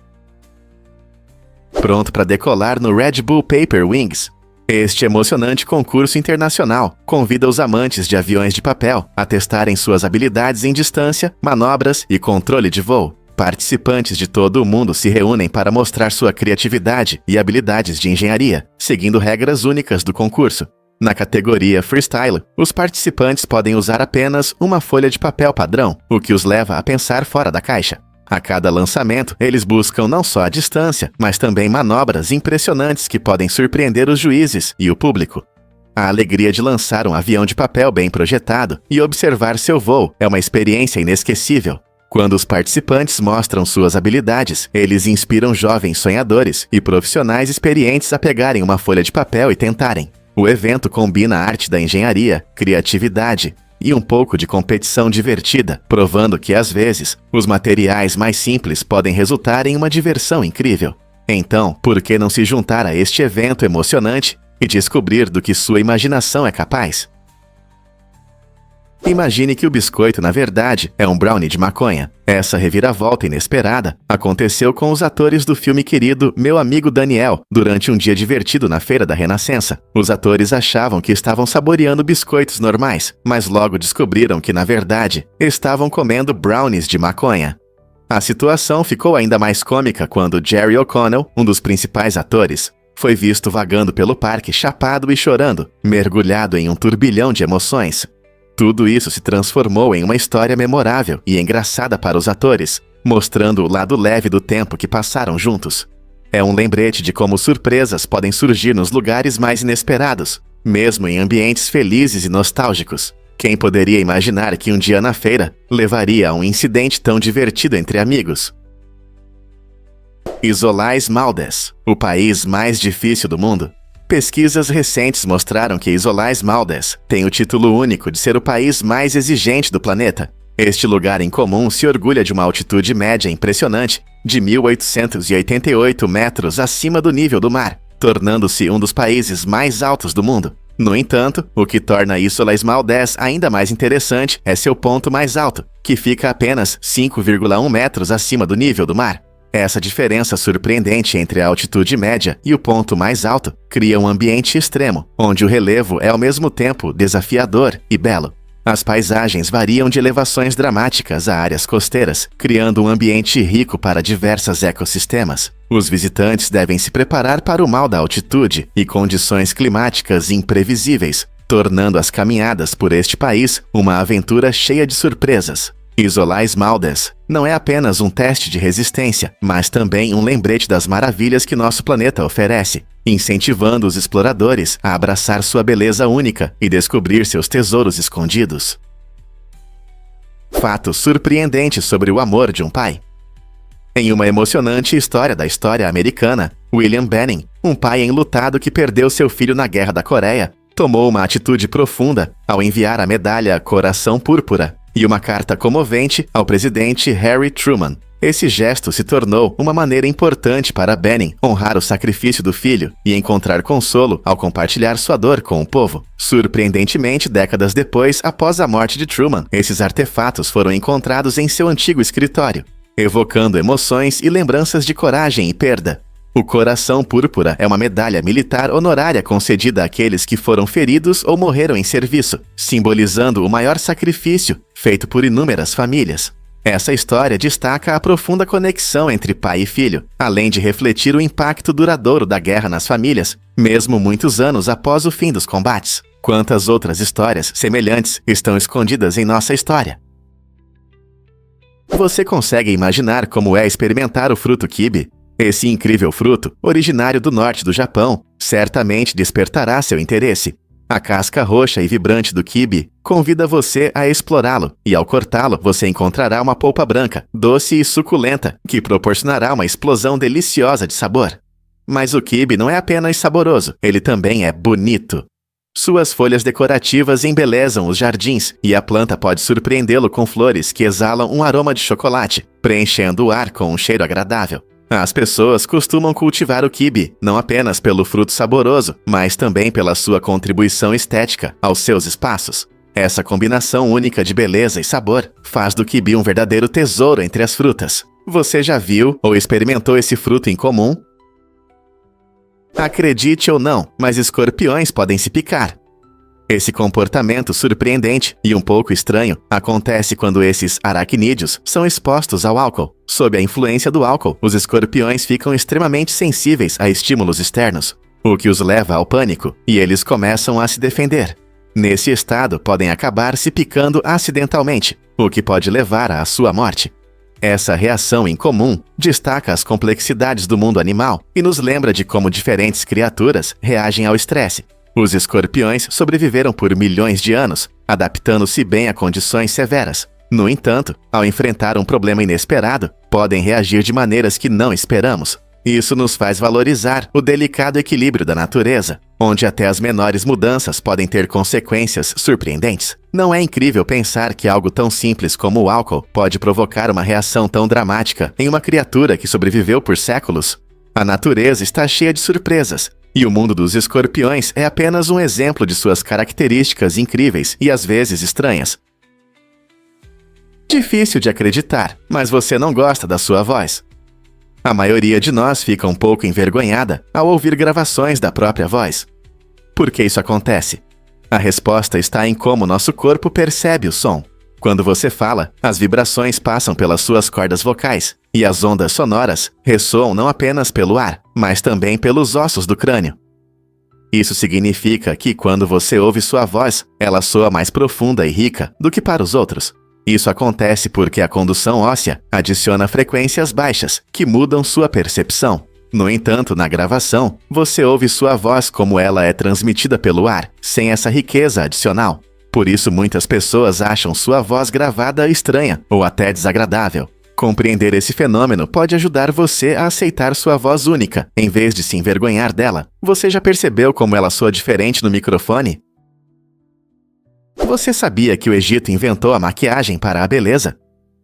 Pronto para decolar no Red Bull Paper Wings? Este emocionante concurso internacional convida os amantes de aviões de papel a testarem suas habilidades em distância, manobras e controle de voo. Participantes de todo o mundo se reúnem para mostrar sua criatividade e habilidades de engenharia, seguindo regras únicas do concurso. Na categoria Freestyle, os participantes podem usar apenas uma folha de papel padrão, o que os leva a pensar fora da caixa. A cada lançamento, eles buscam não só a distância, mas também manobras impressionantes que podem surpreender os juízes e o público. A alegria de lançar um avião de papel bem projetado e observar seu voo é uma experiência inesquecível. Quando os participantes mostram suas habilidades, eles inspiram jovens sonhadores e profissionais experientes a pegarem uma folha de papel e tentarem. O evento combina a arte da engenharia, criatividade e um pouco de competição divertida, provando que, às vezes, os materiais mais simples podem resultar em uma diversão incrível. Então, por que não se juntar a este evento emocionante e descobrir do que sua imaginação é capaz? Imagine que o biscoito, na verdade, é um brownie de maconha. Essa reviravolta inesperada aconteceu com os atores do filme querido Meu Amigo Daniel, durante um dia divertido na Feira da Renascença. Os atores achavam que estavam saboreando biscoitos normais, mas logo descobriram que, na verdade, estavam comendo brownies de maconha. A situação ficou ainda mais cômica quando Jerry O'Connell, um dos principais atores, foi visto vagando pelo parque chapado e chorando, mergulhado em um turbilhão de emoções. Tudo isso se transformou em uma história memorável e engraçada para os atores, mostrando o lado leve do tempo que passaram juntos. É um lembrete de como surpresas podem surgir nos lugares mais inesperados, mesmo em ambientes felizes e nostálgicos. Quem poderia imaginar que um dia na feira levaria a um incidente tão divertido entre amigos? Isolais Maldives, o país mais difícil do mundo. Pesquisas recentes mostraram que Isolais Maldives tem o título único de ser o país mais exigente do planeta. Este lugar incomum se orgulha de uma altitude média impressionante de 1.888 metros acima do nível do mar, tornando-se um dos países mais altos do mundo. No entanto, o que torna Isolais Maldives ainda mais interessante é seu ponto mais alto, que fica apenas 5,1 metros acima do nível do mar. Essa diferença surpreendente entre a altitude média e o ponto mais alto cria um ambiente extremo, onde o relevo é ao mesmo tempo desafiador e belo. As paisagens variam de elevações dramáticas a áreas costeiras, criando um ambiente rico para diversos ecossistemas. Os visitantes devem se preparar para o mal da altitude e condições climáticas imprevisíveis, tornando as caminhadas por este país uma aventura cheia de surpresas. Isolais Maldives não é apenas um teste de resistência, mas também um lembrete das maravilhas que nosso planeta oferece, incentivando os exploradores a abraçar sua beleza única e descobrir seus tesouros escondidos. Fato surpreendente sobre o amor de um pai. Em uma emocionante história da história americana, William Benning, um pai enlutado que perdeu seu filho na Guerra da Coreia, tomou uma atitude profunda ao enviar a medalha Coração Púrpura e uma carta comovente ao presidente Harry Truman. Esse gesto se tornou uma maneira importante para Benning honrar o sacrifício do filho e encontrar consolo ao compartilhar sua dor com o povo. Surpreendentemente, décadas depois, após a morte de Truman, esses artefatos foram encontrados em seu antigo escritório, evocando emoções e lembranças de coragem e perda. O Coração Púrpura é uma medalha militar honorária concedida àqueles que foram feridos ou morreram em serviço, simbolizando o maior sacrifício feito por inúmeras famílias. Essa história destaca a profunda conexão entre pai e filho, além de refletir o impacto duradouro da guerra nas famílias, mesmo muitos anos após o fim dos combates. Quantas outras histórias semelhantes estão escondidas em nossa história? Você consegue imaginar como é experimentar o fruto kibe? Esse incrível fruto, originário do norte do Japão, certamente despertará seu interesse. A casca roxa e vibrante do kibe convida você a explorá-lo, e ao cortá-lo você encontrará uma polpa branca, doce e suculenta, que proporcionará uma explosão deliciosa de sabor. Mas o kibe não é apenas saboroso, ele também é bonito. Suas folhas decorativas embelezam os jardins, e a planta pode surpreendê-lo com flores que exalam um aroma de chocolate, preenchendo o ar com um cheiro agradável. As pessoas costumam cultivar o kibe, não apenas pelo fruto saboroso, mas também pela sua contribuição estética aos seus espaços. Essa combinação única de beleza e sabor faz do kibe um verdadeiro tesouro entre as frutas. Você já viu ou experimentou esse fruto incomum? Acredite ou não, mas escorpiões podem se picar. Esse comportamento surpreendente e um pouco estranho acontece quando esses aracnídeos são expostos ao álcool. Sob a influência do álcool, os escorpiões ficam extremamente sensíveis a estímulos externos, o que os leva ao pânico, e eles começam a se defender. Nesse estado, podem acabar se picando acidentalmente, o que pode levar à sua morte. Essa reação incomum destaca as complexidades do mundo animal e nos lembra de como diferentes criaturas reagem ao estresse. Os escorpiões sobreviveram por milhões de anos, adaptando-se bem a condições severas. No entanto, ao enfrentar um problema inesperado, podem reagir de maneiras que não esperamos. Isso nos faz valorizar o delicado equilíbrio da natureza, onde até as menores mudanças podem ter consequências surpreendentes. Não é incrível pensar que algo tão simples como o álcool pode provocar uma reação tão dramática em uma criatura que sobreviveu por séculos? A natureza está cheia de surpresas, e o mundo dos escorpiões é apenas um exemplo de suas características incríveis e às vezes estranhas. Difícil de acreditar, mas você não gosta da sua voz. A maioria de nós fica um pouco envergonhada ao ouvir gravações da própria voz. Por que isso acontece? A resposta está em como nosso corpo percebe o som. Quando você fala, as vibrações passam pelas suas cordas vocais, e as ondas sonoras ressoam não apenas pelo ar, mas também pelos ossos do crânio. Isso significa que quando você ouve sua voz, ela soa mais profunda e rica do que para os outros. Isso acontece porque a condução óssea adiciona frequências baixas, que mudam sua percepção. No entanto, na gravação, você ouve sua voz como ela é transmitida pelo ar, sem essa riqueza adicional. Por isso, muitas pessoas acham sua voz gravada estranha ou até desagradável. Compreender esse fenômeno pode ajudar você a aceitar sua voz única, em vez de se envergonhar dela. Você já percebeu como ela soa diferente no microfone? Você sabia que o Egito inventou a maquiagem para a beleza?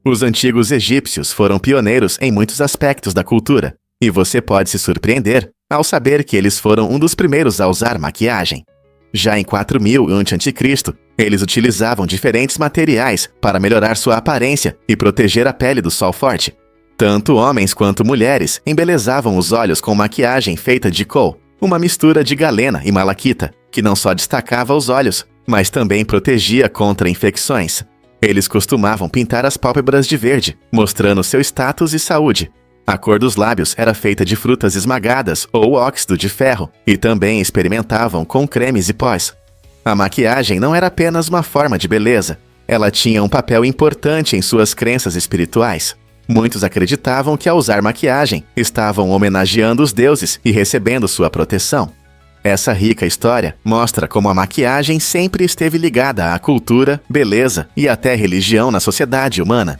Os antigos egípcios foram pioneiros em muitos aspectos da cultura, e você pode se surpreender ao saber que eles foram um dos primeiros a usar maquiagem. Já em 4000 a.C., eles utilizavam diferentes materiais para melhorar sua aparência e proteger a pele do sol forte. Tanto homens quanto mulheres embelezavam os olhos com maquiagem feita de kohl, uma mistura de galena e malaquita, que não só destacava os olhos, mas também protegia contra infecções. Eles costumavam pintar as pálpebras de verde, mostrando seu status e saúde. A cor dos lábios era feita de frutas esmagadas ou óxido de ferro, e também experimentavam com cremes e pós. A maquiagem não era apenas uma forma de beleza, ela tinha um papel importante em suas crenças espirituais. Muitos acreditavam que ao usar maquiagem, estavam homenageando os deuses e recebendo sua proteção. Essa rica história mostra como a maquiagem sempre esteve ligada à cultura, beleza e até religião na sociedade humana.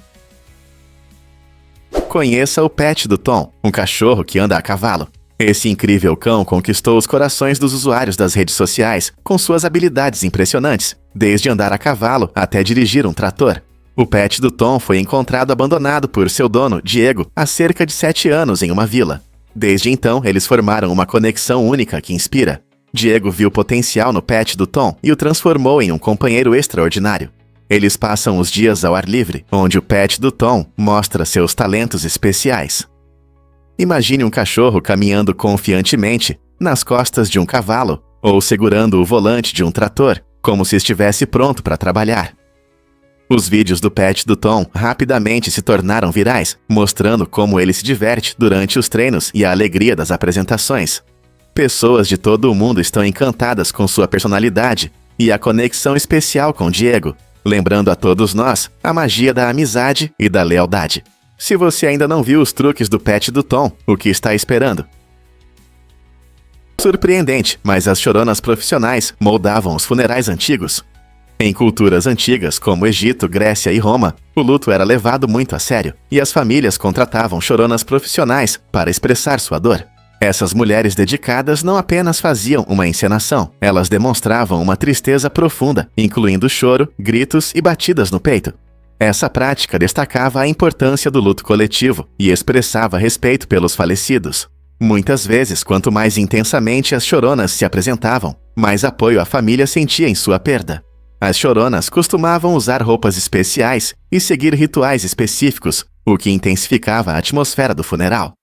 Conheça o Pet do Tom, um cachorro que anda a cavalo. Esse incrível cão conquistou os corações dos usuários das redes sociais com suas habilidades impressionantes, desde andar a cavalo até dirigir um trator. O Pet do Tom foi encontrado abandonado por seu dono, Diego, há cerca de 7 anos em uma vila. Desde então, eles formaram uma conexão única que inspira. Diego viu potencial no Pet do Tom e o transformou em um companheiro extraordinário. Eles passam os dias ao ar livre, onde o Pet do Tom mostra seus talentos especiais. Imagine um cachorro caminhando confiantemente nas costas de um cavalo ou segurando o volante de um trator, como se estivesse pronto para trabalhar. Os vídeos do Pet do Tom rapidamente se tornaram virais, mostrando como ele se diverte durante os treinos e a alegria das apresentações. Pessoas de todo o mundo estão encantadas com sua personalidade e a conexão especial com Diego, lembrando a todos nós a magia da amizade e da lealdade. Se você ainda não viu os truques do Pet do Tom, o que está esperando? Surpreendente, mas as choronas profissionais moldavam os funerais antigos. Em culturas antigas como Egito, Grécia e Roma, o luto era levado muito a sério, e as famílias contratavam choronas profissionais para expressar sua dor. Essas mulheres dedicadas não apenas faziam uma encenação, elas demonstravam uma tristeza profunda, incluindo choro, gritos e batidas no peito. Essa prática destacava a importância do luto coletivo e expressava respeito pelos falecidos. Muitas vezes, quanto mais intensamente as choronas se apresentavam, mais apoio a família sentia em sua perda. As choronas costumavam usar roupas especiais e seguir rituais específicos, o que intensificava a atmosfera do funeral.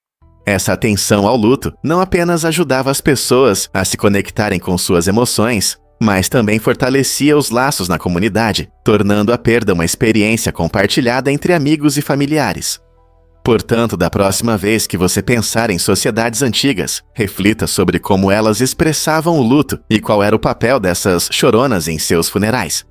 Essa atenção ao luto não apenas ajudava as pessoas a se conectarem com suas emoções, mas também fortalecia os laços na comunidade, tornando a perda uma experiência compartilhada entre amigos e familiares. Portanto, da próxima vez que você pensar em sociedades antigas, reflita sobre como elas expressavam o luto e qual era o papel dessas choronas em seus funerais.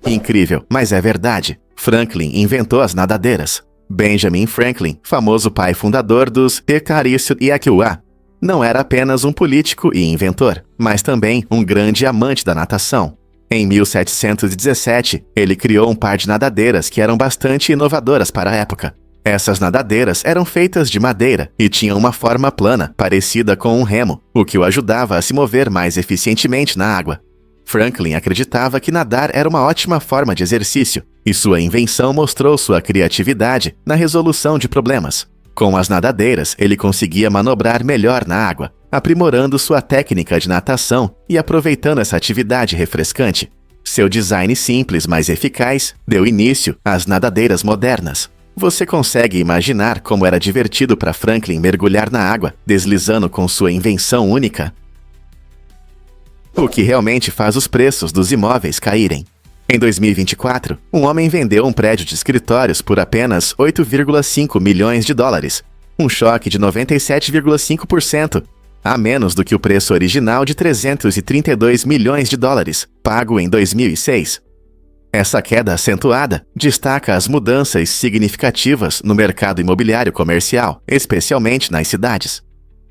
Incrível, mas é verdade. Franklin inventou as nadadeiras. Benjamin Franklin, famoso pai fundador dos Ecaricio e Aqua, não era apenas um político e inventor, mas também um grande amante da natação. Em 1717, ele criou um par de nadadeiras que eram bastante inovadoras para a época. Essas nadadeiras eram feitas de madeira e tinham uma forma plana, parecida com um remo, o que o ajudava a se mover mais eficientemente na água. Franklin acreditava que nadar era uma ótima forma de exercício, e sua invenção mostrou sua criatividade na resolução de problemas. Com as nadadeiras, ele conseguia manobrar melhor na água, aprimorando sua técnica de natação e aproveitando essa atividade refrescante. Seu design simples, mas eficaz, deu início às nadadeiras modernas. Você consegue imaginar como era divertido para Franklin mergulhar na água, deslizando com sua invenção única? O que realmente faz os preços dos imóveis caírem. Em 2024, um homem vendeu um prédio de escritórios por apenas 8,5 milhões de dólares, um choque de 97,5%, a menos do que o preço original de 332 milhões de dólares, pago em 2006. Essa queda acentuada destaca as mudanças significativas no mercado imobiliário comercial, especialmente nas cidades.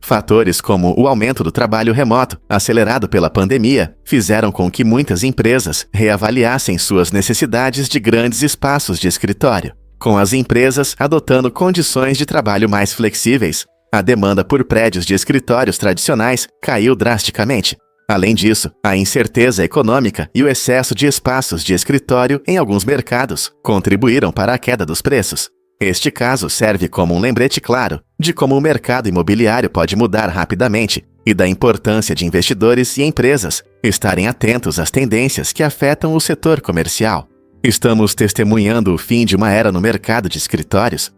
Fatores como o aumento do trabalho remoto, acelerado pela pandemia, fizeram com que muitas empresas reavaliassem suas necessidades de grandes espaços de escritório. Com as empresas adotando condições de trabalho mais flexíveis, a demanda por prédios de escritórios tradicionais caiu drasticamente. Além disso, a incerteza econômica e o excesso de espaços de escritório em alguns mercados contribuíram para a queda dos preços. Este caso serve como um lembrete claro de como o mercado imobiliário pode mudar rapidamente e da importância de investidores e empresas estarem atentos às tendências que afetam o setor comercial. Estamos testemunhando o fim de uma era no mercado de escritórios?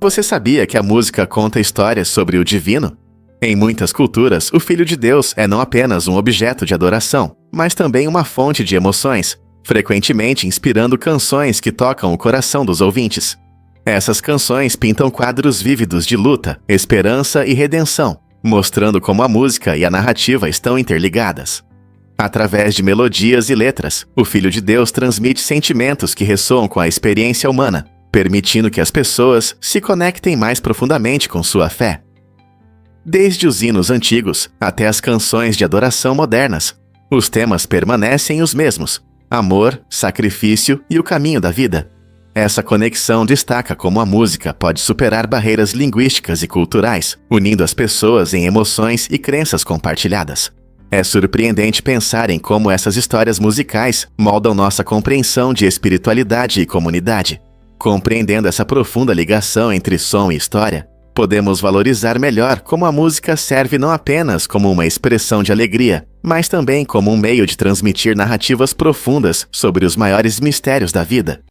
Você sabia que a música conta histórias sobre o divino? Em muitas culturas, o Filho de Deus é não apenas um objeto de adoração, mas também uma fonte de emoções, frequentemente inspirando canções que tocam o coração dos ouvintes. Essas canções pintam quadros vívidos de luta, esperança e redenção, mostrando como a música e a narrativa estão interligadas. Através de melodias e letras, o Filho de Deus transmite sentimentos que ressoam com a experiência humana, permitindo que as pessoas se conectem mais profundamente com sua fé. Desde os hinos antigos até as canções de adoração modernas, os temas permanecem os mesmos: amor, sacrifício e o caminho da vida. Essa conexão destaca como a música pode superar barreiras linguísticas e culturais, unindo as pessoas em emoções e crenças compartilhadas. É surpreendente pensar em como essas histórias musicais moldam nossa compreensão de espiritualidade e comunidade. Compreendendo essa profunda ligação entre som e história, podemos valorizar melhor como a música serve não apenas como uma expressão de alegria, mas também como um meio de transmitir narrativas profundas sobre os maiores mistérios da vida.